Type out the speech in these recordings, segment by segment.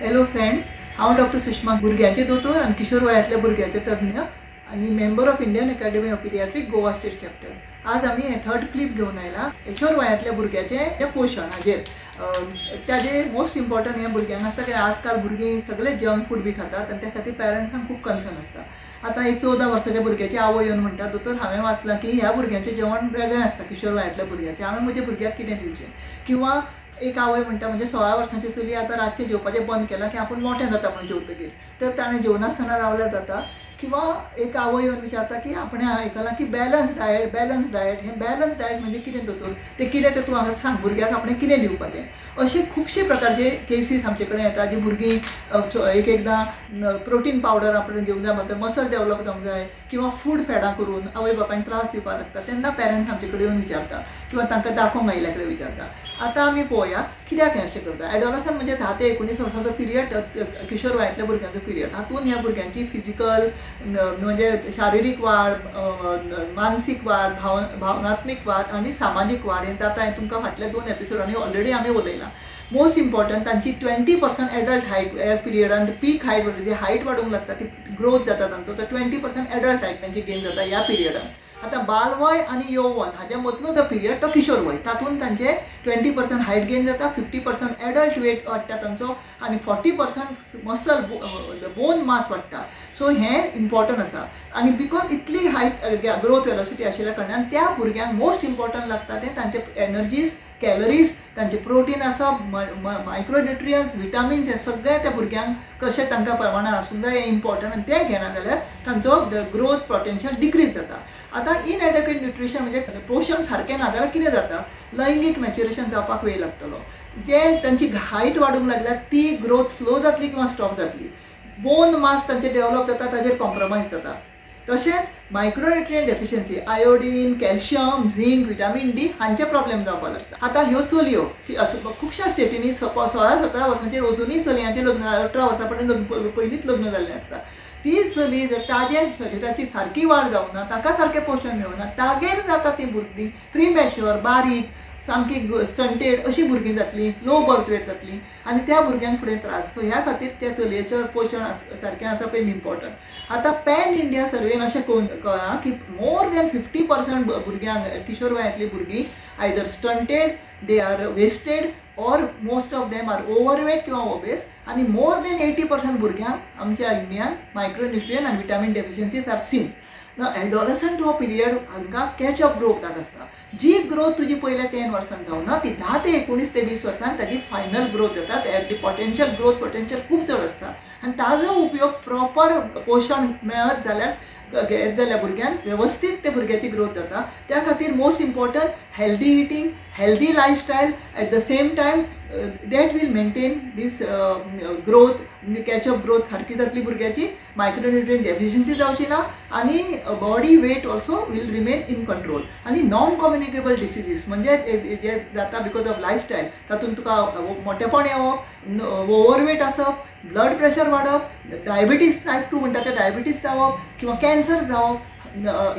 Hello friends, हांव doctor Sushma, भुरग्यांचे दोतोर आनी किशोर वयातल्या भुरग्यांचे तज्ञ आनी member of Indian academy of paediatric Goa state chapter. आज आमी हे थर्ड क्लिप घेवन आयला किशोर वयातल्या भुरग्याचे पोषण हाजेर. त्याचे मोस्ट इम्पॉर्टंट हे भुरग्यांक आसता की आजकाल भुरगीं सगळे जंक फूड बी खातात आनी त्या खातीर पेरंट्सांक खूब कन्सर्न आसता. आतां एक 14 वर्साच्या भुरग्याची आवय येवन म्हणटा, दोतोर हांवें वाचलां की ह्या भुरग्यांचें जेवण वेगळें आसता किशोर वयातल्या भुरग्याचें, हांवें म्हज्या भुरग्याक कितें दिवचें. किंवा एक आवय म्हणटा म्हणजे 16 वर्सांची चली आतां रातचें जेवपाचें बंद केलां की आपूण मोठें जाता म्हणून जेवतकीर, तर ताणें जेवनासतना रावल्यार जाता. किंवा एक आवय येवन विचारता की आपणें आयकलां की बॅलन्स डायट हें बॅलन्स डायट म्हणजे कितें दोतोर, तें कितें तें तूं म्हाका सांग, भुरग्याक आपणें कितें दिवपाचें. अशे खुबशे प्रकारचे केसीस आमचे कडेन येता जी भुरगीं एकदां प्रोटीन पावडर आपण घेवंक जाय, आपलें मसल डेवलप जावंक जाय, किंवा फूड फेडां करून आवय बापायन त्रास दिवपाक लागता, तेन्ना पेरंट्स आमचे कडेन येवन विचारता किंवा तांकां दाखोवंक आयिल्ल्या कडेन विचारता. आतां आमी पळोवया कित्याक हें अशें करता. एडोलसंट म्हणजे 10 ते 19 वर्सांचो पिरियड, किशोर वयातल्या भुरग्यांचो पिरियड. हातूंत ह्या भुरग्यांची फिजिकल म्हणजे शारिरीक वाड, मानसीक वाड, भावनात्मीक वाड आनी सामाजीक वाड हें जाता. हें तुमकां फाटल्या 2 एपिसोडांनी ऑलरेडी आमी उलयलां. मोस्ट इम्पॉर्टंट तांची 20% एडल्ट हायट ह्या पिरियडान पीक हायट वाडटा, जी हायट वाडूंक लागता, ती ग्रोथ जाता तांचो, तर 20% एडल्ट हायट तांची गेन जाता ह्या पिरियडान. आतां बालवय आनी यौवन हाज्या मदलो जो पिरियड तो किशोर वय, तातूंत तांचे 20% हायट गेन जाता, 50% एडल्ट वेट वाडटा तांचो आनी 40% मसल बोन मास वाडटा. सो हें इम्पॉर्टंट आसा. आनी because Italy height growth velocity आशिल्ल्या कारणान त्या भुरग्यांक मोस्ट इम्पॉर्टंट लागता तें तांचे एनर्जीज, कॅलरीज, तांचे प्रोटीन आसप, मायक्रोन्युट्रियन्स, विटामिन्स, हे सगळे त्या भुरग्यांक कशें तांकां प्रमाणान आसूंक जाय हें इम्पॉर्टंट. आनी तें घेना जाल्यार तांचो ग्रोथ पोटेन्शियल डिक्रीज जाता. आतां इनएडेक्वेट न्युट्रिशन म्हणजे पोशण सारकें ना जाल्यार कितें जाता, लैंगीक मॅच्युरेशन जावपाक वेळ लागतलो. जे तांची हायट वाडूंक लागल्यार ती ग्रोथ स्लो जातली किंवा स्टॉप जातली. बोन मास तांचे डेवलप जाता, ताजेर कॉम्प्रोमायज जाता. तशेंच micronutrient deficiency, iodine, calcium, zinc, vitamin D हांचे प्रॉब्लेम जावपाक लागता. आतां ह्यो चलयो खुबश्या स्टेटींनी 16-17 वर्सांचेर अजुनूय चलयांचें लग्न 18 वर्सां पयलींच लग्न जाल्लें आसता. ती चली जर ताजे शरिराची सारकी वाड जावना, ताका सारकें पोशण मेळना, तागेर जाता ती भुरगीं प्रीमॅच्युअर, बारीक, सामकी स्टंटेड अशी भुरगीं जातलीं, लो बर्थ वेट जातली आनी त्या भुरग्यांक फुडें त्रास. सो ह्या खातीर त्या चलयेचें पोशण सारकें आसप इम्पॉर्टंट. आतां पॅन इंडिया सर्वेन अशें कळ्ळां की मोर दॅन 50% भुरग्यांक, किशोर वयातलीं भुरगीं either stunted, they are wasted, or most of them are overweight किंवा ओबेस, आनी मोर दॅन 80% भुरग्यांक आमच्या इंडियान मायक्रोन्युट्रियन आनी vitamin deficiencies are seen. Adolescent हो पिरियड हांकां कॅचअप ग्रोथ आसता. जी ग्रोथ तुजी पयल्या 10 वर्सान जावना, ती 10 ते 19 ते 20 वर्सान ताजी फायनल ग्रोथ जाता. ती पोटेन्शियल ग्रोथ पोटेन्शियल खूब चड आसता आनी ताजो उपयोग प्रॉपर पोशण मेळत जाल्यार घेत जाल्यार भुरग्यांक वेवस्थीत त्या भुरग्याची ग्रोथ जाता. त्या खातीर most important healthy eating, healthy lifestyle, at the same time that will maintain this growth, catch up growth सारकी जातली भुरग्याची, मायक्रोन्युट्रियन डेफिशियन्सी जावची ना आनी body weight also will remain in control. आनी नॉन कम्युनिकेबल डिसिजीस म्हणजे जे जाता बिकॉज ऑफ लायफस्टायल, तातूंत तुका मोटेपण येवप, ओवरवेट आसप, ब्लड प्रेशर वाडप, डायबिटीज टायप 2 म्हणटा तें डायबिटीज जावप, किंवा कॅन्सर जावप,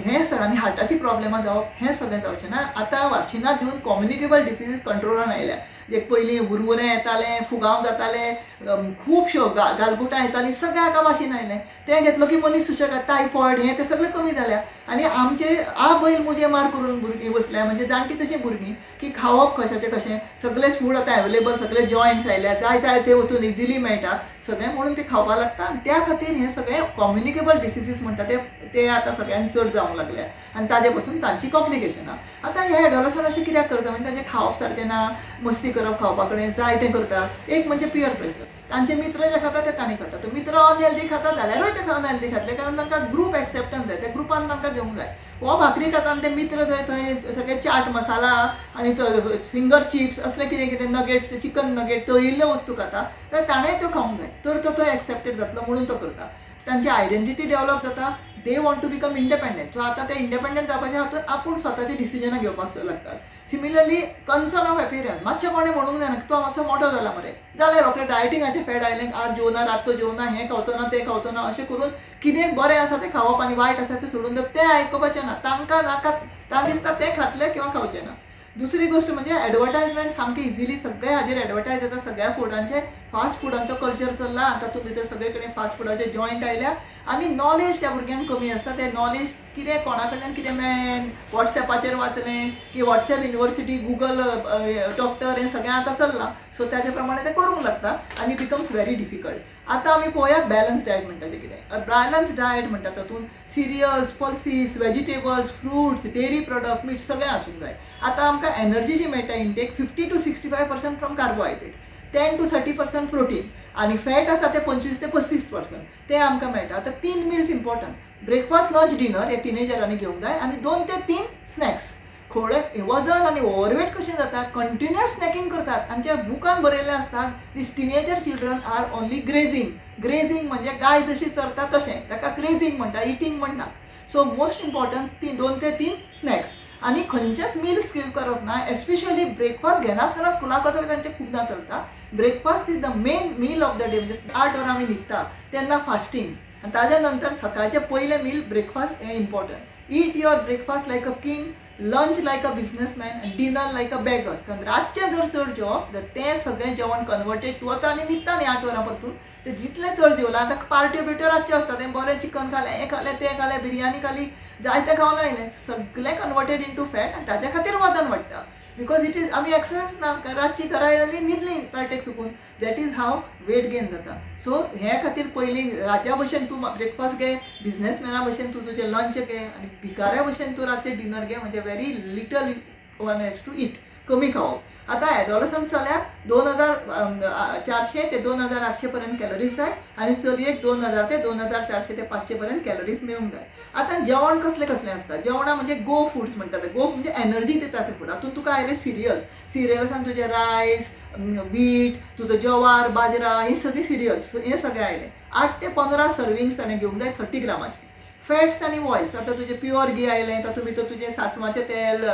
हें सगळें आनी हार्टाची प्रॉब्लेमां जावप, हें सगळें जावचें ना. आतां वाशिनां दिवन कम्युनिकेबल डिसिजीस कंट्रोलान आयल्या. एक पयलीं उरवुरें येतालें, फुगांव जाताले, खुबश्यो गालगुटां येतालीं, सगळें आतां वाशीन आयलें. तें घेतलो की मनीस सुशेगाद, टायफॉयड हें तें सगळें कमी जाल्या. आनी आमचे बैल मुजे मार करून भुरगीं बसल्या, म्हणजे जाणटी तशीं भुरगीं की खावप कशाचें कशें, सगळें फूड आतां एवेलेबल, सगळे जॉयंट्स आयल्या, जाय ते वचून इजिली मेळटा सगळें, म्हणून ते खावपाक लागता. आनी त्या खातीर हें सगळें कम्युनिकेबल डिसिजीस म्हणटा ते आतां सगळ्यांक चड जावंक लागल्या आनी ताजे पासून तांची कॉम्प्लिकेशनां. आतां हे एडोलसंट अशें कित्याक करता म्हणजे तांचें खावप सारकें ना, मस्ती करप खावपा कडेन, जाय तें करता. एक म्हणजे पियर प्रेशर, तांचे मित्र जे खाता ते तांणी खाता. तो मित्र अनहेल्दी खाता जाल्यारूय ते अनहेल्दी खातले, कारण तांकां ग्रूप एक्सेप्टन्स जाय, त्या ग्रुपान तांकां घेवंक जाय. हो भाकरी खाता आनी ते मित्र थंय सगळे चाट मसाला आनी फिंगर चिप्स असले कितें नगेट्स, चिकन नगेट, तळिल्ल्यो वस्तू खाता, जाल्यार ताणेंय त्यो खावंक जाय, तर तो थंय एक्सेप्टेड जातलो म्हणून तो करता. तांची आयडेंटिटी डेवलप जाता, they want to become independent. So आतां ते इंडिपेंडंट जावपाच्या हातूंत आपूण स्वताची डिसिजनां घेवपाक लागतात. सिमिलरली कन्सर्न ऑफ एपियरन्स, मातशें कोणें म्हणूंक जायना की तो मातसो मोठो जाला मरे, जाल्यार रोखडें डायटिंगाचें फॅड आयलें, आज जेवना, रातचो जेवना, हें खावचो ना, तें खावचो ना, अशें करून कितें बरें आसा तें खावप आनी वायट आसा तें सोडून तें आयकुपाचें ना. तांकां नाका, तांकां दिसता तें खातलें किंवा खावचें ना. दुसरी गोष्ट म्हणजे एडवर्टायजमेंट सामकी इजिली सगळे हाजेर एडवर्टायज जाता, सगळ्या फुडांचे फास्ट फुडांचो कल्चर चल्ला आनी तातूंत भितर सगळे कडेन फास्ट फुडाचे जॉयंट आयल्या आनी नॉलेज त्या भुरग्यांक कमी आसता. ते नॉलेज कितें कोणा कडल्यान कितें मेळ्ळें, वॉट्सॅपाचेर वाचलें की वॉट्सॅप युनिवर्सिटी, गूगल डॉक्टर हें सगळें आतां चल्लां. सो ताचे प्रमाणे ते करूंक लागता आनी बिकम्स व्हेरी डिफिकल्ट. आतां आमी पळोवया बॅलन्स डायट म्हणटा तें कितें. बॅलन्स डायट म्हणटा तातूंत cereals, pulses, vegetables, fruits, dairy product, मीठ सगळें आसूंक जाय. आतां आमकां एनर्जी जी मेळटा intake 50 to 65% from carbohydrate, 10 to 30% protein आनी फॅट आसा ते 25 ते 35% ते आमकां मेळटा. आतां 3 mills important. Breakfast, lunch, dinner हे टिनेजरांनी घेवंक जाय आनी 2 ते 3 स्नॅक्स. वजन आनी ओवरवेट कशें जाता, कंटिन्युअस स्नॅकिंग करतात आनी जे बुकान बरयल्लें आसता this teenager children are only grazing. Grazing म्हणजे गाय जशी चरता तशें, ताका ग्रेझिंग म्हणटा, इटींग म्हणटात. सो मोस्ट इम्पॉर्टंट 2 ते 3 स्नॅक्स आनी खंयचेच मील स्कीप करप ना. एस्पेशली ब्रेकफास्ट घेनासतना स्कुलाक वचप तांचें खुबदां चलता. Breakfast is the main meal of the day. म्हणजे 8 वरां आमी न्हिदता तेन्ना फास्टींग आनी ताज्या नंतर सकाळचें पयलें मील ब्रेकफास्ट हें important. Eat your breakfast like a king, lunch like a businessman आनी डिनर लायक अ बॅगर. कारण रातचें जर चड जेवप जाल्यार तें सगळें जेवण कन्वर्टेड तूं वता आनी न्हिदता न्ही 8 वरां परतून. सो जितलें चड जेवलां, आतां पार्ट्यो बिट्यो रातच्यो आसता, तें बरें चिकन खालें, हें खालें, तें खालें, बिरयानी खाली, जाय तें खावन आयलें, सगळें कन्वर्टेड इंटू फॅट आनी ताज्या खातीर वजन वाडटा. बिकॉज इट इज आमी एक्सरसायज ना, रातची घरा येयली न्हिदलीं पार्टेक चुकून. That is how weight gain जाता. सो हे खातीर पयलीं राजा भशेन तूं ब्रेकफास्ट घे, बिझनेसमॅना भशेन तूं तुजें लंच घे आनी भिकाऱ्या भशेन तूं रातचें डिनर घे. म्हणजे very little one has to eat, कमी खावप. आतां एडॉलसंट जाल्यार 2400 ते 2800 पर्यंत कॅलरीज जाय आनी चलयेक 2000 ते 2400 ते 500 पर्यंत कॅलरीज मेळूंक जाय. आतां जेवण कसलें कसलें आसता. जेवणा म्हणजे गो फूड्स म्हणटा ते. गो म्हणजे एनर्जी दिता तें फूड. हातूंत तुका आयले सिरियल्स. सिरियल्सान तुजे रायस, वीट, तुजो जवार, बाजरा, ही सगळी सिरियल्स, हे सगळें आयले. 8 ते 15 सर्विंग्स ताणें घेवंक जाय 30 ग्रामाचे. फॅट्स आनी ऑयल्स, आतां तुजें प्युअर घी आयलें, तातूंत भितर तुजें सासवाचें तेल,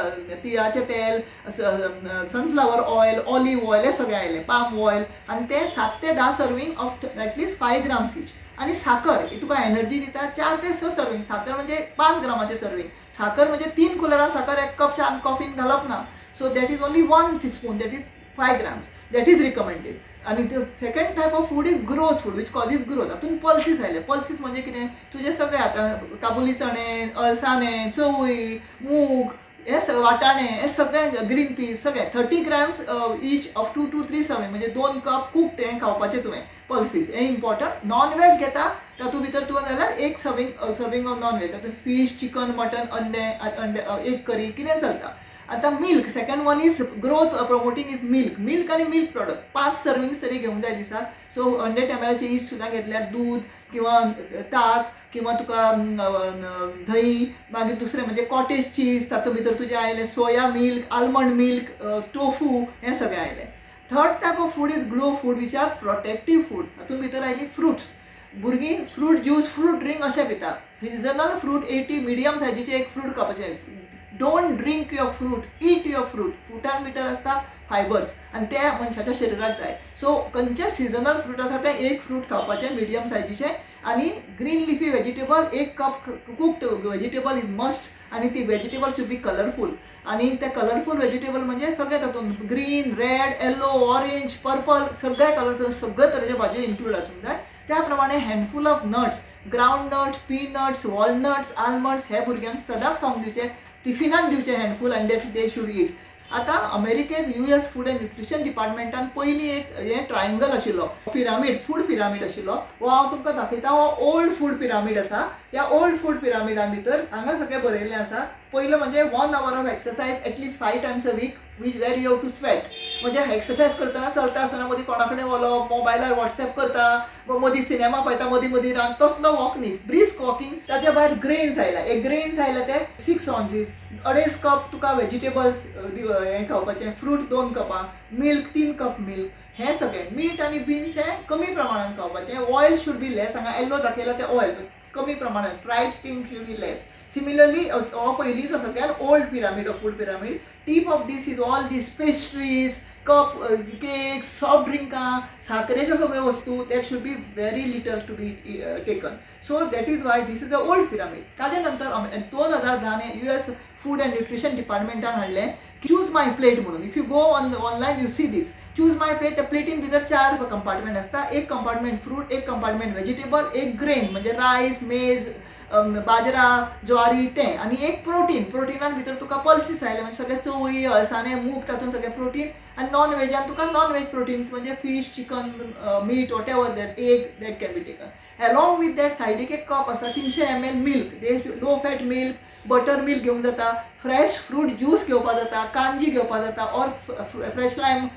तिळाचें तेल, सनफ्लावर ऑयल, ऑलिव्ह ऑयल, हें सगळें आयलें, पाम ऑयल आनी ते 7 ते 10 serving of at least 5 grams each. आनी साखर ही तुका एनर्जी दिता 4 ते 6 सर्विंग. साखर म्हणजे 5 ग्रामाचें सर्विंग. साखर म्हणजे 3 कुलरां साखर 1 कप च्या कॉफीन घालप ना. So that is only 1 teaspoon, that is 5 grams. That is recommended. आनी second type of food is growth food, which causes growth. हातूंत पल्सीस आयले. पल्सीस म्हणजे कितें, तुजें सगळें आतां काबुली चणे, अळसाणे, चवळी, मूग, हे वाटाणे, हे सगळें, ग्रीन पीस, सगळें 30 grams each of 2 to 3 serving. म्हणजे 2 कप कुक्ड हें खावपाचें तुवें. पल्सीस हें इम्पॉर्टंट. नॉन वेज घेता तातूंत भितर तुवें जाल्यार 1 सर्विंग ऑफ नॉन वेज. तातूंत फीश, चिकन, मटन, अंडे, एक करी, कितें चलता. आतां milk, second one is growth promoting is milk. Milk आनी मिल्क प्रॉडक्ट 5 सर्विंग्स तरी घेवंक जाय दिसा. सो 100 ml ईच सुद्दां घेतल्यार दूद किंवा ताक किंवा तुका दही. मागीर दुसरें म्हणजे कॉटेज चीज, तातूंत भितर तुजें आयलें soya milk, almond milk, tofu, हें सगळें आयलें. Third type of food is glow food, which are protective foods. हातूंत भितर आयलीं फ्रुट्स. भुरगीं फ्रूट ज्यूस, फ्रूट ड्रिंक अशें पिता. सिजनल फ्रूट 80 मिडियम सायजीचें एक फ्रूट खावपाचें. Don't drink your fruit, eat your fruit. फ्रुटान भितर आसता फायबर्स आनी ते मनशाच्या शरिराक जाय. सो खंयचें सिजनल फ्रूट आसा तें एक फ्रूट खावपाचें मिडियम सायजीचें. आनी green leafy vegetable 1 cup cooked vegetable is must. आनी ती वेजिटेबल शूड बी कलरफूल. आनी ते कलरफूल वेजिटेबल म्हणजे सगळे तातूंत green, red, yellow, orange, purple, सगळे कलर्स, सगळे तरेच्यो भाजयो इन्क्लूड आसूंक जाय. त्या प्रमाणे handful of nuts, ground nuts, peanuts, walnuts, almonds हे भुरग्यांक सदांच खावंक दिवचे. टिफिनान दिवचे हँडफूल आनी दे शूड ईट. आतां अमेरिकेक US फूड एंड न्यूट्रिशन डिपार्टमेंटान पयलीं एक हें ट्रायंगल आशिल्लो, पिरामीड, फूड पिरामीड आशिल्लो. हो हांव तुमकां दाखयता. हो ओल्ड फूड पिरामीड आसा. ह्या ओल्ड फूड पिरामिडान भितर हांगा सगळें बरयल्लें आसा. पयलो म्हणजे 1 hour of exercise at least 5 times a week, which where you have to sweat. म्हणजे एक्सरसायज करतना चलता आसतना मदीं कोणा कडेन वळप, मोबायलार वॉट्सॅप करता, मदीं सिनेमा पळयता, मदीं रावन तसलो वॉक न्ही, ब्रिस्क वॉकिंग. ताच्या भायर ग्रेन्स आयला. एक ग्रेन्स आयला ते 6 ounces. 2.5 cup तुका वेजिटेबल्स हें खावपाचें. फ्रूट 2 कपां, मिल्क 3 cup मिल्क. हें सगळें. मीट आनी बीन्स हें कमी प्रमाणात खावपाचें. Oil should be less. हांगा येल्लो दाखयला तें ऑयल कमी प्रमाणात. Fried steam should be less. Similarly, हो पयलींचो सगळ्यात old pyramid of food pyramid. Tip of this is all this pastries, cupcakes, soft ड्रिंकां, साखरेच्यो सगळ्यो वस्तू that should be very little to be taken. So that is why this is a old pyramid. ताजे नंतर 2010 US food and nutrition डिपार्टमेंटान हाडलें choose my plate म्हणून. If you go online you see this choose my plate. त्या प्लेटीन भितर 4 compartment आसता. एक कंपार्टमेंट फ्रूट, एक कंपार्टमेंट व्हेजिटेबल, एक ग्रेन म्हणजे रायस, मेज, बाजरा, ज्वारी तें, आनी एक प्रोटीनान भितर तुका पल्सीस आयले म्हणजे सगळे चवळी, अळसाणे, मूग तातूंत सगळे प्रोटीन. आनी नॉन वेजान तुका नॉन वेज प्रोटीन्स म्हणजे fish, chicken, meat, whatever that, egg that can be taken. Along with that सायडीक एक कप आसा 300 ml milk. Low fat milk, butter milk घेवंक जाता, फ्रेश फ्रूट ज्यूस घेवपाक जाता, कांजी घेवपाक जाता, ऑर फ्रेश लायम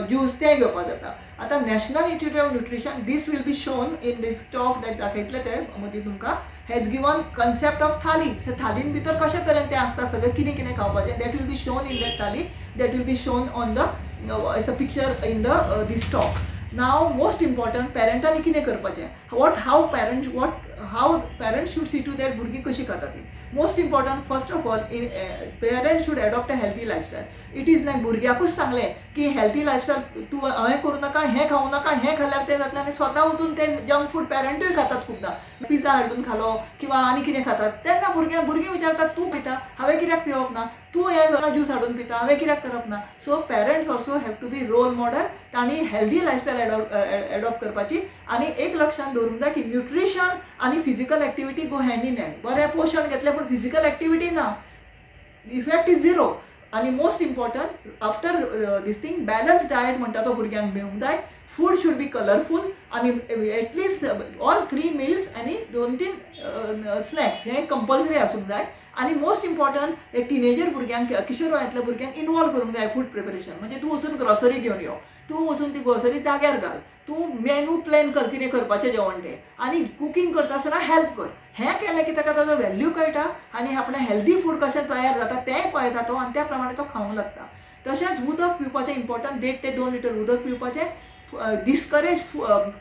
ज्यूस ते घेवपाक जाता. आतां national institute of nutrition this will be shown in this talk that दाखयतले ते मदीं तुमकां has given concept of thali. सो थालीन भितर कशा तरेन तें आसता सगळें कितें कितें खावपाचें that will be shown in that thali. That will be shown on the age a picture in the this talk. Now most important पेरंटांनी कितें करपाचें, how parents should see to that भुरगीं कशीं खाता ती. Most important first of all parents should adopt a healthy lifestyle. It is like भुरग्याकूच सांगलें की हेल्थी लायफस्टायल तूं हें करूं नाका, हें खावं नाका, हें खाल्यार तें जातलें, आनी स्वता वचून तें जंक फूड पेरंटूय खातात खुबदां. पिझ्झा हाडून खालो किंवा आनी कितें खातात. तेन्ना भुरगीं विचारतात तूं पिता, हांवें कित्याक पिवप ना, तूं हें ज्यूस हाडून पिता, हांवें कित्याक करप ना. So parents also have to be role model. तांणी हेल्थी लायफस्टायल एडॉप्ट करपाची. आनी एक लक्षांत दवरूंक जाय की न्यूट्रिशन आनी physical activity go hand in hand. बरें पोशण घेतलें पूण फिजिकल एक्टिविटी ना, इफेक्ट इज झिरो. आनी most important after this thing balance diet म्हणटा तो भुरग्यांक मेळूंक जाय. फूड शूड बी कलरफूल आनी एटलिस्ट ऑल 3 meals आनी 2-3 स्नॅक्स हें कंपल्सरी आसूंक जाय. आनी मोस्ट इम्पॉर्टंट एक टिनेजर भुरग्यांक, किशोर वयातल्या भुरग्यांक इनवॉल्व करूंक जाय फूड प्रिपरेशन. म्हणजे तूं वचून ग्रॉसरी घेवन यो, तूं वचून ती ग्रॉसरी जाग्यार घाल, तूं मेनू प्लॅन कर कितें करपाचें जेवण तें, आनी कुकींग करता आसतना हेल्प कर. हें केलें की ताका ताजो व्हॅल्यू कळटा आनी आपणें हेल्दी फूड कशें तयार जाता तेंय पळयता तो आनी त्या प्रमाणे तो खावंक लागता. तशेंच उदक पिवपाचें इम्पॉर्टंट. 1.5 ते 2 लिटर उदक पिवपाचें. डिस्करेज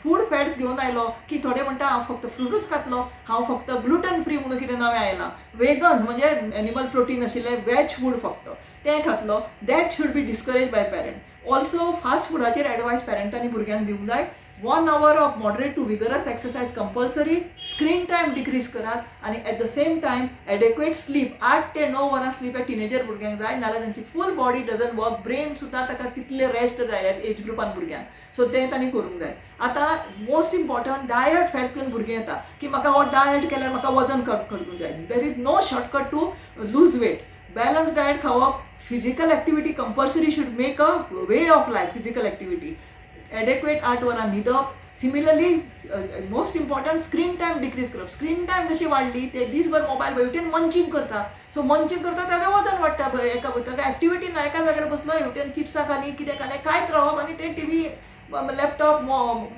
फूड फॅट्स घेवन आयलो की थोडे म्हणटा हांव फक्त फ्रुटूच खातलो, हांव फक्त ग्लुटन फ्री म्हणून कितें नवें आयलां, वेगन्स म्हणजे एनिमल प्रोटीन आशिल्लें वेज फूड फक्त तें खातलो. That should be discourage by parent. Also fast फुडाचेर एडवायस पेरंटांनी भुरग्यांक दिवंक जाय. 1 hour of moderate to vigorous exercise compulsory. Screen time decrease करात आनी at the same time adequate sleep. 8 ते 9 वरां स्लीप टिनेजर भुरग्यांक जाय, नाल्यार तांची full body doesn't work. Brain सुद्दां ताका तितले रेस्ट जाय एज ग्रुपान भुरग्यांक. सो तें तांणी करूंक जाय. आतां मोस्ट इम्पॉर्टंट डायट फॅट घेवन भुरगीं येता की म्हाका हो डायट केल्यार म्हाका वजन कट करूंक जाय. There is no shortcut to lose weight. Balance diet खावप, physical activity compulsory should make a way of life. Physical activity, adequate 8 वरां न्हिदप. Similarly most important screen time decrease करप. स्क्रीन टायम जशी वाडली ते दीसभर मोबायल हेवटेन मंचींग करता. सो मंचींग करता ताजें वजन वाडटा. ताका एक्टिविटी ना, एका जाग्यार बसलो हेवटेन चिप्सां खाली कितें खालें कांयच रावप आनी ते टीव्ही, लॅपटॉप,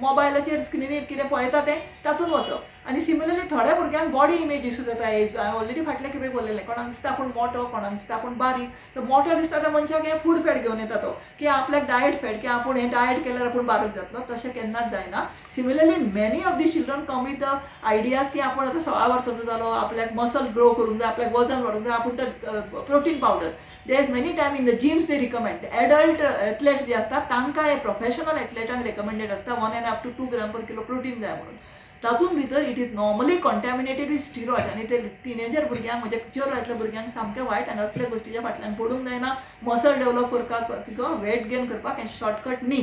मोबायलाचेर स्क्रिनीर कितें पळयता तें तातूंत वचप. आनी सिमिलरली थोड्या भुरग्यांक बॉडी इमेज इशू जाता. एज हांवें ऑलरेडी फाटल्या खेपे बोललेलें. कोणाक दिसता आपूण मोठो, कोणाक दिसता आपूण बारीक. तर मोठो दिसता त्या मनशाक हें फूड फॅट घेवन येता तो की आपल्याक डायट फॅट, की आपूण हें डायट केल्यार आपूण बारीक जातलो. तशें केन्नाच जायना. Similarly many of these children come with the ideas की आपूण आतां 16 वर्सांचो जालो, आपल्याक मसल ग्रो करूंक जाय, आपल्याक वजन वाडूंक जाय, आपूण protein powder. There is many time in the gyms they recommend. Adult athletes जे आसतात तांकां हे प्रोफेशनल एथलेटांक रिकमेंडेड आसता 1.5 to 2 grams per kilo protein जाय म्हणून. तातूंत भितर it is normally contaminated with steroid. आनी ते टिनेजर भुरग्यांक म्हणजे किशोर वयातल्या भुरग्यांक सामकें वायट. आनी असल्या गोश्टीच्या फाटल्यान पडूंक जायना. मसल डेव्हलप करपाक किंवा वेट गेन करपाक हें शॉर्टकट न्ही.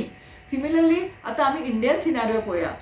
सिमिलरली आतां आमी इंडियन सिनारियो पळोवया.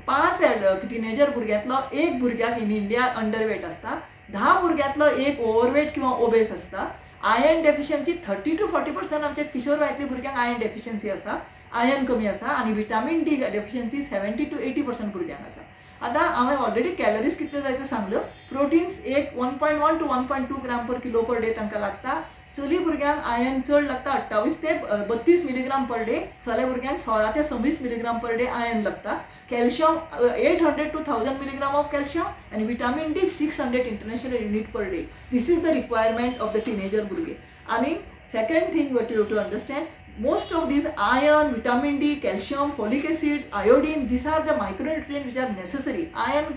5 टिनेजर भुरग्यांतलो 1 भुरग्याक इन इंडिया अंडरवेट आसता. 10 भुरग्यांतलो 1 ओव्हरवेट किंवा ओबेस आसता. आयर्न डेफिशियन्सी 30 to 40% आमच्या किशोर वयातल्या भुरग्यांक आयर्न डेफिशियन्सी आसा, आयर्न कमी आसा. आनी विटामीन डी डेफिशियन्सी 70 to 80% भुरग्यांक आसा. आतां हांवें ऑलरेडी कॅलरीज कितल्यो जायच्यो सांगल्यो. प्रोटीन्स एक 1.1 to 1.2 grams per kilo per day तांकां लागता. चली भुरग्यांक आयर्न चड लागता, 28 ते 32 milligram per day. चल्या भुरग्यांक 16 ते 26 milligram per day आयर्न लागता. Calcium 800 to 1000 milligram of calcium and vitamin D 600 international unit per day. This is the requirement of the teenager भुरगे. आणि second thing what you have to understand, most of these iron, vitamin D, calcium, folic acid, iodine, these are the micronutrients which are necessary. Iron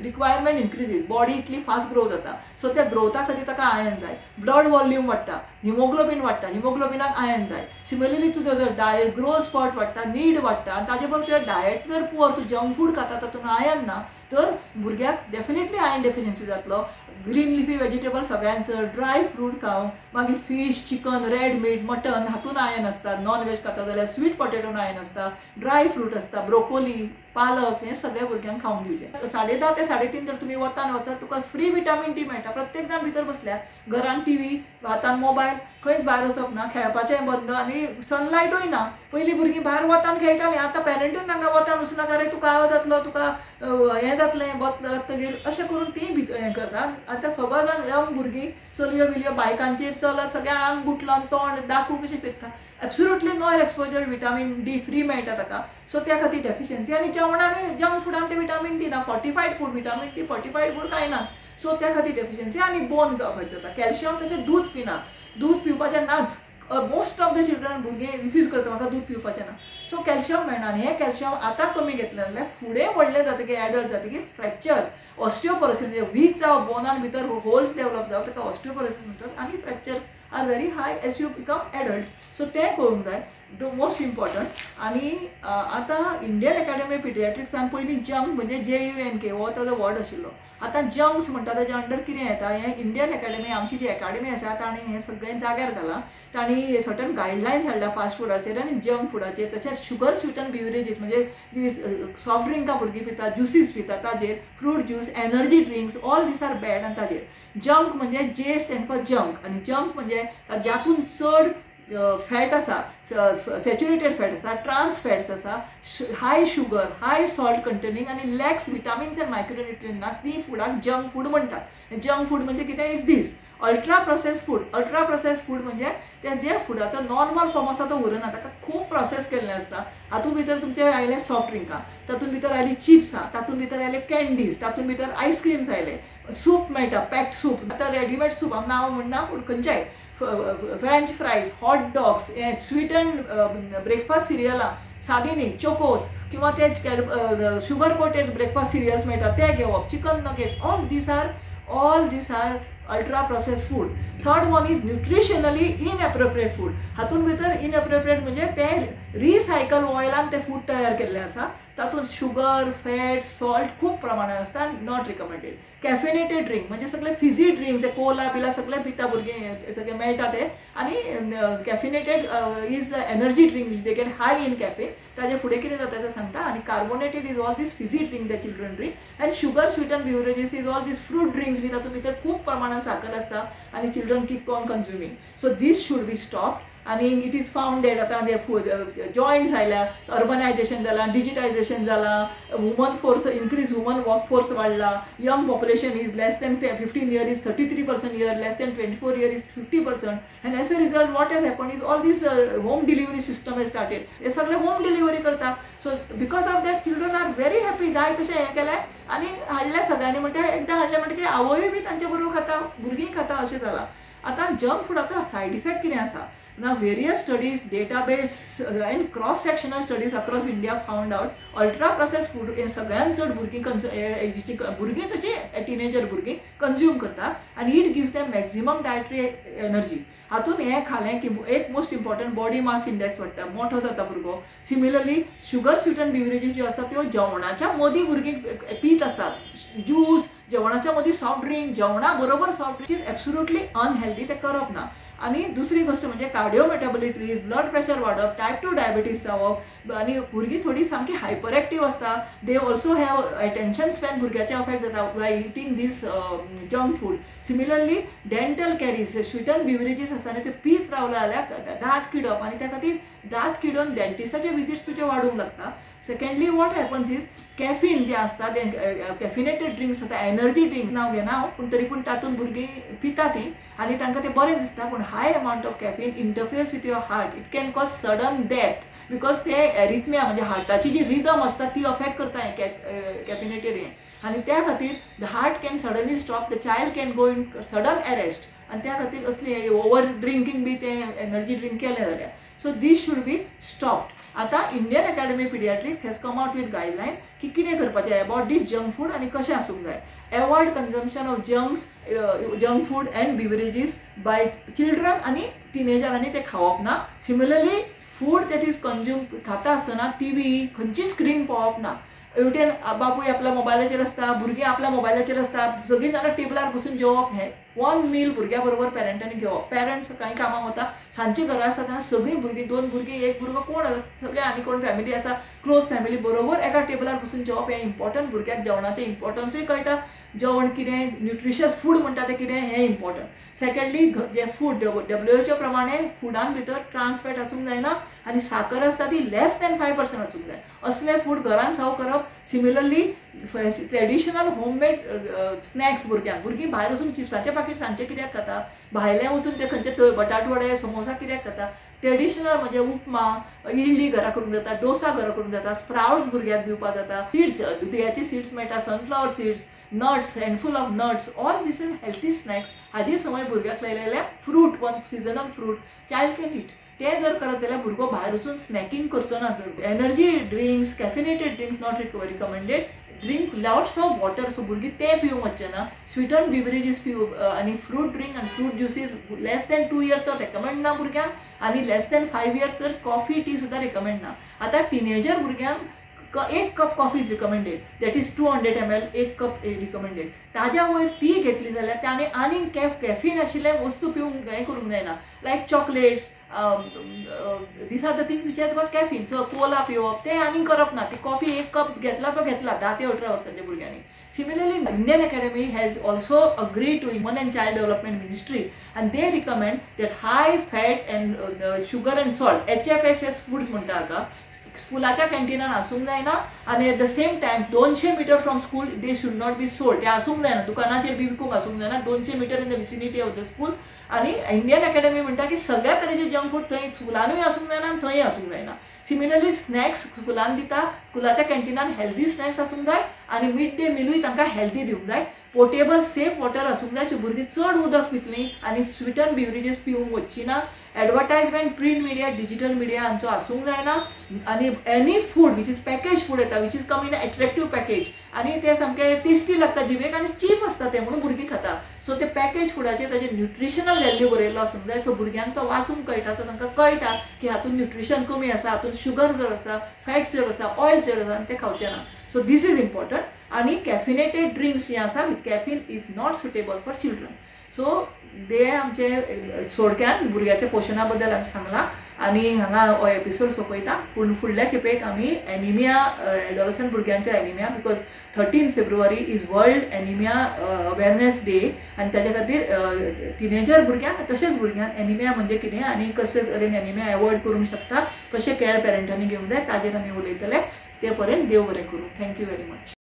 requirement increases, body इतली fast grow जाता, so त्या ग्रोथा खातीर ताका iron जाय, blood volume वाडटा, haemoglobin वाडटा, हिमोग्लोबिनाक iron जाय. सिमिलरली तुजो जर डायट ग्रोथ स्पॉट वाडटा, नीड वाडटा, आनी ताजे बरोबर तुवें डायट जर पुअर, तूं जंक फूड खाता तातूंत आयर्न ना, तर भुरग्याक डेफिनेटली आयर्न डेफिशियन्सी जातलो. ग्रीन लिफी वेजिटेबल सगळ्यांत चड, ड्राय फ्रूट खावं, मागीर fish, chicken, red meat, mutton हातून आयर्न आसता. नॉन वेज खाता जाल्यार स्वीट पोटेटोन आयर्न आसता, ड्राय फ्रूट आसता, ब्रोकोली, पालक, हें सगळ्या भुरग्यांक खावंक दिवचें. 10:30 ते 3:30 जर तुमी वतान वचत, तुका फ्री विटामीन डी मेळटा. प्रत्येक जाण भितर बसल्या, घरान टीव्ही, हातान मोबायल, खंयच भायर वचप ना, खेळपाचें बंद आनी सनलायटूय ना. पयलीं भुरगीं भायर वतान खेळटालीं, आतां पेरंटूय तांकां वतान वचनाका, रे तुका आवाज जातलो, तुका हें जातलें, बतगीर अशें करून तीं हें करता. आतां सगळो जाण यंग भुरगीं चलयो बिलयो बायकांचेर चलत, सगळ्या आंग गुटलान तोंड दाखू कशें फिरता. Absolutely no exposure vitamin D free मेळटा ताका. सो त्या खातीर डेफिशियन्सी. आनी जेवणान जंक फुडान ते विटामीन डी ना, fortified food, vitamin D fortified food खायना, सो त्या खातीर डेफिशियन्सी. आनी बोन अफेक्ट जाता. कॅल्शियम ताचें दूध पिना, दूध पिवपाचें नाच. मोस्ट ऑफ द चिल्ड्रन भुरगे रिफ्यूज करता, म्हाका दूध पिवपाचें ना. सो कॅल्शियम मेळना, आनी हें कॅल्शियम आतां कमी घेतलें जाल्यार फुडें व्हडलें जातकीर एडल्ट जातकीर फ्रॅक्चर, ऑस्टिओपोरोसिस, म्हणजे वीक जावप, बोनान भितर होल्स डेवलप जावप, ताका ऑस्टिओपोरोसिस म्हणटात. आनी fractures are very high as you become adult. So तें करूंक जाय, द मोस्ट इम्पॉर्टंट. आनी आतां इंडियन अकॅडमी पिडियाट्रिक्सान पयलीं जंक म्हणजे JUNK हो ताजो वर्ड आशिल्लो. आतां जंक्स म्हणटा ताच्या अंडर कितें येता, हें इंडियन अकॅडमी, आमची जी अकॅडमी आसा ताणें हें सगळें जाग्यार घालां. तांणी सर्टन गायडलायन्स हाडल्या फास्ट फुडाचेर आनी जंक फुडाचेर. तशेंच शुगर स्वीटन बिवरेजीस, म्हणजे जी सॉफ्ट ड्रिंकां भुरगीं पिता, ज्युसीस पिता, ताजेर fruit juice, energy drinks, all these are bad. आनी ताजेर जंक म्हणजे J स्टँड फॉर जंक, आनी जंक म्हणजे ज्यातून चड फॅट आसा, सॅच्युरेटेड फॅट आसा, ट्रान्स फॅट्स आसा, high sugar, high salt containing आनी लॅक्स विटामिन्स एंड मायक्रोन्युट्रियंट ना, ती फुडाक जंक फूड म्हणटात. जंक फूड म्हणजे कितें is this ultra process food. Ultra process food म्हणजे ते जे फुडाचो नॉर्मल फॉर्म आसा तो उरना, ताका खूब प्रोसेस केल्लें आसता. हातूंत भितर तुमचें आयलें सॉफ्ट ड्रिंकां, तातूंत भितर आयलीं चिप्सां, तातूंत भितर आयले कॅन्डीज, तातूंत भितर आयस्क्रीम्स आयले, सूप मेळटा, पॅक्ड सूप. आतां रेडीमेड सूप हांव नांव म्हणना, पूण खंयच्याय फ्रेंच फ्रायज, हॉट डॉग्स, स्वीटन ब्रेकफास्ट सिरियलां, सादी न्ही, चोकोस किंवा ते शुगर कोटेड ब्रेकफास्ट सिरियल्स मेळटा ते घेवप, chicken nuggets, all these are ultra processed food. Third one is nutritionally inappropriate food. हातून भितर inappropriate म्हणजे ते रिसायकल ऑयलान ते फूड तयार केल्लें आसा, तातूंत शुगर, फॅट, सॉल्ट खूब प्रमाणात आसता, नॉट रिकमेंडेड. कॅफिनेटेड ड्रिंक म्हणजे सगळे फिजी ड्रिंक, ते कोला बिला सगळे पिता भुरगीं, सगळे मेळटा ते. आनी caffeinated is energy drink which they get high in caffeine. ताजे फुडें कितें जाता तें सांगता. आनी carbonated is all these fizzy drink the children drink. आनी sugar sweeten beverages is all these fruit drinks be, तातूंत भितर खूब प्रमाणात साखर आसता आनी children keep on consuming. So these should be stopped. आनी इट इज फाउंडेड आतां जॉयंट्स आयल्या, अर्बनायजेशन जालां, डिजिटायजेशन जालां, woman force increase, woman work force वाडला, young population is less than 15 years is 33% year, less than 24 years is 50%. And as a result, what has happened is all this home delivery system has started. हे सगळे home delivery करता. So because of that children are very happy. जाय तशें हें केलें आनी हाडलें सगळ्यांनी. म्हणटा एकदां हाडलें म्हणटकीर आवयय बी तांचे बरोबर खाता, भुरगीं खाता, अशें जालां. आतां जंक फुडाचो सायड इफेक्ट कितें आसा? Now various studies, database and cross sectional studies across India found out ultra processed food हे सगळ्यांत चड भुरगीं तशी टिनेजर भुरगीं कंज्यूम करता आनी it gives them maximum dietary energy. हातून हें खालें की एक most important body mass index वाडटा, मोठो जाता भुरगो. सिमिलरली शुगर स्वीटन बिवरेजीस ज्यो आसता त्यो जेवणाच्या मदीं भुरगीं पीत आसतात. ज्यूस, जेवणाच्या मदीं सॉफ्ट ड्रिंक, जेवणा बरोबर soft drink is absolutely unhealthy, ते करप ना. आनी दुसरी गोष्ट म्हणजे कार्डिओमेटाबॉलिक रिस्क, ब्लड प्रेशर वाडप, टायप 2 डायबिटीज जावप. आनी भुरगीं थोडी सामकी हायपर एक्टीव आसता. They also have attention span भुरग्याचे अफेक्ट जाता by eating these junk food. Similarly dental caries, sweeten beverages आसता न्ही, त्यो पीत रावले जाल्यार दांत किडप, आनी त्या खातीर दांत किडोवन डेंटिस्टाचे विजिट्स तुजे वाडूंक लागता. Secondly what happens is caffeine जे आसता ते कॅफिनेटेड ड्रिंक्स आसता, एनर्जी ड्रिंक नांव घेना हांव, पूण तरी पूण तातूंत भुरगीं पिता तीं आनी तांकां तें बरें दिसता. पूण high amount of caffeine interferes with your heart. It can cause sudden death because ते एरिथमिया म्हणजे हार्टाची जी रिदम आसता ती अफेक्ट करता हें कॅफिनेटेड हें. आनी त्या खातीर the heart can suddenly stop, the child can go in sudden arrest. आनी त्या खातीर असली ओवर ड्रिंकींग बी ते एनर्जी ड्रिंक केलें जाल्यार. So these should be stopped. आतां Indian Academy Paediatrics has come out with guideline की कितें करपाचें अबाउट दीस जंक फूड आनी कशें आसूंक जाय. Avoid consumption of junk food and beverages by children आनी टिनेजरांनी ते खावप ना. Similarly food that is consume खाता आसतना टीव्ही खंयची स्क्रीन पळोवप ना. हेवटेन बापूय आपल्या मोबायलाचेर आसता, भुरगीं आपल्या मोबायलाचेर आसता, सगळीं जाणां टेबलार बसून जेवप. हें वन मील भुरग्या बरोबर पेरंटांनी घेवप. पेरंट्स सकाळीं कामाक वता, सांजची घरा आसता तेन्ना सगळीं भुरगीं 2 भुरगीं 1 भुरगो कोण आसा सगळे आनी कोण फॅमिली आसा क्लोज फॅमिली बरोबर एका टेबलार बसून जेवप हें इम्पॉर्टंट. भुरग्याक जेवणाचें इम्पॉर्टन्सूय कळटा, जेवण कितें न्युट्रिशियस फूड म्हणटा तें कितें हें इम्पॉर्टंट. सेकंडली जे फूड WHO प्रमाणे फुडान भितर ट्रान्स फॅट आसूंक जायना आनी साकर आसता ती लेस दॅन 5% आसूंक जाय. असलें फूड घरान सर्व करप. सिमिलरली ट्रेडिशनल होममेड स्नॅक्स भुरगीं भायर वचून चिप्साचें पाकीट सांजचें कित्याक खाता, भायलें वचून ते खंयचे बटाट वडे समोसा कित्याक खाता. ट्रेडिशनल म्हणजे उपमा इडली घरा करूंक जाता, डोसा घरा करूंक जाता, स्प्राउट्स भुरग्याक दिवपाक जाता, सीड्स दुदयाचे सीड्स मेळटा, sunflower seeds, nuts, handful of nuts, all these is healthy snacks. हाजी संवय भुरग्याक लायलेले fruit, one seasonal fruit child can eat. ते जर करत जाल्यार भुरगो भायर वचून स्नॅकिंग करचो ना. जर energy drinks, caffeinated drinks not recommended. Drink lots of water. So भुरगीं ते पिवंक वचचें ना. स्वीटन बिवरेजीस आनी फ्रूट ड्रिंक आनी फ्रूट ज्युसीस लेस दॅन 2 years तर रेकमेंड ना भुरग्यांक आनी लेस दॅन 5 years तर कॉफी टी सुद्दां रेकमेंड ना. आतां टिनेजर भुरग्यांक 1 cup coffee is recommended, that is 200 ml 1 cup recommended. ताज्या वयर ती घेतली जाल्यार त्याने आनी कॅफीन आशिल्ले वस्तू पिवंक हें करूंक जायना. Like chocolates, these are the things which has got caffeine. So cola पिवप तें आनी करप ना. ती कॉफी 1 cup घेतला तो घेतला 10 ते 18 वर्सांच्या भुरग्यांनी. Similarly, Indian Academy has also agreed to Women and Child Development Ministry and they recommend that high fat and sugar and salt HFSS foods म्हणटा हाका स्कूलाच्या कॅन्टिनान आसूंक जायना आनी at the same time 200 meter from school they should not be sold. ते आसूंक जायना, दुकानाचेर बी विकूंक आसूंक जायना. 200 meter in the vicinity of the school. आनी इंडियन अकॅडमी म्हणटा की सगळ्या तरेचे जंक फूड थंय स्कुलानूय आसूंक जायना आनी थंय आसूंक जायना. सिमिलरली स्नॅक्स स्कुलान दिता, स्कुलाच्या कॅन्टिनान हेल्दी स्नॅक्स आसूंक जाय आनी मिड डे मिलूय तांकां हेल्दी दिवंक जाय. पोर्टेबल सेफ वॉटर आसूंक जाय सो भुरगीं चड उदक पितलीं आनी स्वीटन बिवरेजीस पिवंक वचची ना. Advertisement print media, digital media हांचो आसूंक जायना. आनी any food which is package food येता which is come in attractive package आनी ते सामकें टेस्टी लागता जिवेक आनी चीप आसता ते म्हणून भुरगीं खाता. सो ते पॅकेज फुडाचेर ताजे न्युट्रिशनल व्हॅल्यू बरयल्लो आसूंक जाय. सो भुरग्यांक तो वाचूंक कळटा. सो तांकां कळटा की हातून न्युट्रिशन कमी आसा, हातून शुगर चड आसा, फॅट चड आसा, ऑयल चड आसा आनी ते खावचे ना. So this is important. आनी कॅफिनेटेड ड्रिंक्स जे आसा with caffeine is not suitable for children. So ते आमचे थोडक्यान भुरग्याच्या पोशना बद्दल हांवें सांगलां आनी हांगा हो एपिसोड सोंपयता. पूण फुडल्या खेपेक आमी एनिमिया, एडोलसंट भुरग्यांच्या anaemia, because 13 February is world anaemia awareness day आनी ताच्या खातीर टिनेजर भुरग्यांक तशेंच भुरग्यांक एनिमिया म्हणजे कितें आनी कशे तरेन एनिमिया एवॉयड करूंक शकता, कशें केअर पेरंटांनी घेवंक जाय ताजेर आमी उलयतले. ते पर्यंत देव बरें करूं. Thank you very much.